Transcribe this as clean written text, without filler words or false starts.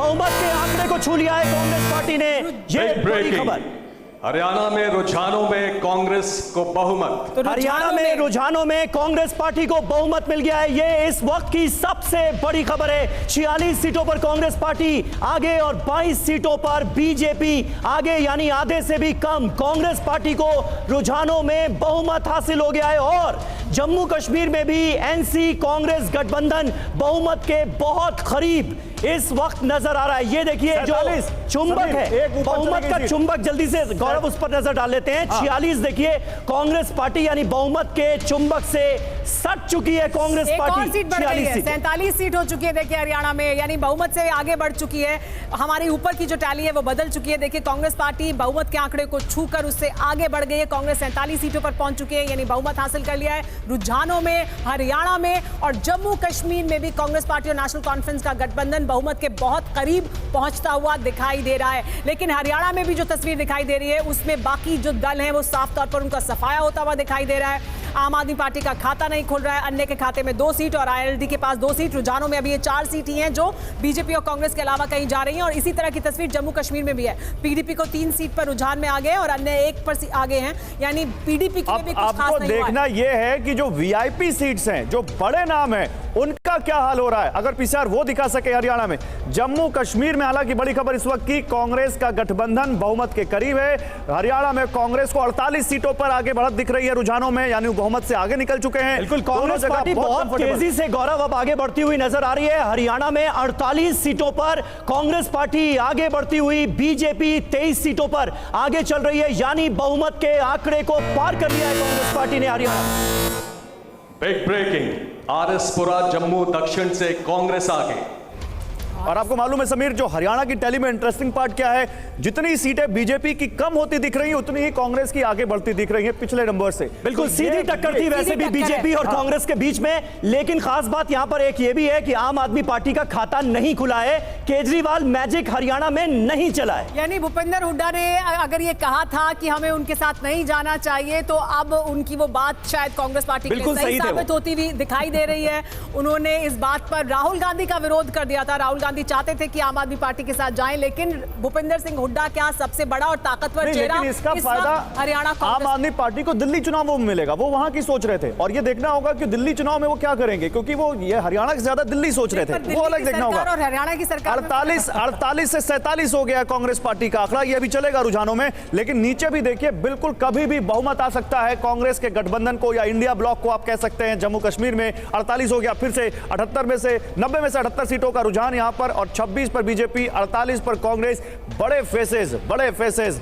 बहुमत के आंकड़े को छू लिया है कांग्रेस पार्टी ने। ये बड़ी खबर। हरियाणा में रुझानों में कांग्रेस को बहुमत। तो हरियाणा में रुझानों में कांग्रेस पार्टी को बहुमत मिल गया है। ये इस वक्त की सबसे बड़ी खबर है। 46 सीटों पर कांग्रेस पार्टी आगे और 22 सीटों पर बीजेपी आगे, यानी आधे से भी कम। कांग्रेस पार्टी को रुझानों में बहुमत हासिल हो गया है और जम्मू कश्मीर में भी एनसी कांग्रेस गठबंधन बहुमत के बहुत करीब इस वक्त नजर आ रहा है। ये देखिए जो चुंबक है, बहुमत का चुंबक, जल्दी से गौरव उस पर नजर डाल लेते हैं। 46 देखिए कांग्रेस पार्टी यानी बहुमत के चुंबक से सट चुकी है कांग्रेस पार्टी। 47 सीट हो चुकी है देखिए हरियाणा में, यानी बहुमत से आगे बढ़ चुकी है। हमारी ऊपर की जो टैली है वो बदल चुकी है। देखिए कांग्रेस पार्टी बहुमत के आंकड़े को छूकर उससे आगे बढ़ गई है। कांग्रेस 47 सीटों पर पहुंच चुकी है, यानी बहुमत हासिल कर लिया है। रुझानों में, हरियाणा में और जम्मू कश्मीर में भी कांग्रेस पार्टी और नेशनल कॉन्फ्रेंस का गठबंधन बहुमत के बहुत करीब पहुंचता हुआ दिखाई दे रहा है। लेकिन हरियाणा में भी जो तस्वीर दिखाई दे रही है उसमें बाकी जो दल हैं वो साफ तौर पर उनका सफाया होता हुआ दिखाई दे रहा है। आम आदमी पार्टी का खाता नहीं खुल रहा है, अन्य के खाते में 2 सीट और आईएलडी के पास 2 सीट। रुझानों में अभी ये 4 सीट ही हैं जो बीजेपी और कांग्रेस के अलावा कहीं जा रही हैं। और इसी तरह की तस्वीर जम्मू कश्मीर में भी है। पीडीपी को 3 सीट पर रुझान में आगे और अन्य 1 पर आगे हैं, यानी पीडीपी के लिए भी कुछ खास आपको नहीं देखना यह है कि जो वीआईपी सीट्स हैं, जो बड़े नाम हैं, उनका क्या हाल हो रहा है। अगर पीसीआर वो दिखा सके हरियाणा में। जम्मू कश्मीर में हालांकि बड़ी खबर इस वक्त की, कांग्रेस का गठबंधन बहुमत के करीब है। हरियाणा में कांग्रेस को 48 सीटों पर आगे बढ़त दिख रही है रुझानों में, यानी बहुमत से आगे निकल चुके हैं। बिल्कुल, कांग्रेस पार्टी बहुत तेजी से गौरव अब आगे बढ़ती हुई नजर आ रही है। हरियाणा में 48 सीटों पर कांग्रेस पार्टी आगे बढ़ती हुई, बीजेपी 23 सीटों पर आगे चल रही है, यानी बहुमत के आंकड़े को पार कर लिया है कांग्रेस पार्टी ने हरियाणा। बिग ब्रेकिंग, आरएसपुरा जम्मू दक्षिण से कांग्रेस आगे। और आपको मालूम है समीर, जो हरियाणा की टैली में इंटरेस्टिंग पार्ट क्या है, जितनी सीटें बीजेपी की कम होती दिख रही है उतनी ही कांग्रेस की आगे बढ़ती दिख रही है पिछले नंबर से। बिल्कुल सीधी टक्कर थी वैसे भी बीजेपी और कांग्रेस के बीच में। लेकिन खास बात यहां पर एक ये भी है कि आम आदमी पार्टी का खाता नहीं खुला है। केजरीवाल मैजिक हरियाणा में नहीं चला है। यानी भूपेंद्र हुड्डा ने अगर ये कहा था कि हमें उनके साथ नहीं जाना चाहिए, तो अब उनकी वो बात शायद कांग्रेस पार्टी के लिए सही साबित होती हुई दिखाई दे रही है। उन्होंने इस बात पर राहुल गांधी का विरोध कर दिया था। राहुल गांधी चाहते थे कि आम आदमी पार्टी के साथ जाएं, लेकिन भूपेंद्र सिंह हुड्डा क्या सबसे बड़ा और ताकतवर चेहरा, इसका फायदा हरियाणा आम आदमी पार्टी को दिल्ली चुनाव में मिलेगा। वो वहां की सोच रहे थे और ये देखना होगा कि दिल्ली चुनाव में वो क्या करेंगे, क्योंकि वो ये हरियाणा से ज्यादा दिल्ली सोच रहे थे, वो अलग देखना होगा। और हरियाणा की सरकार 48 से 47 हो गया कांग्रेस पार्टी का आंकड़ा। ये भी चलेगा रुझानों में, लेकिन नीचे भी देखिए बिल्कुल कभी भी बहुमत आ सकता है कांग्रेस के गठबंधन को या इंडिया ब्लॉक को आप कह सकते हैं। जम्मू कश्मीर में 48 हो गया, फिर से 78 में से 90 में से 78 सीटों का रुझान यहां पर, और 26 पर बीजेपी, 48 पर कांग्रेस। बड़े फेसेस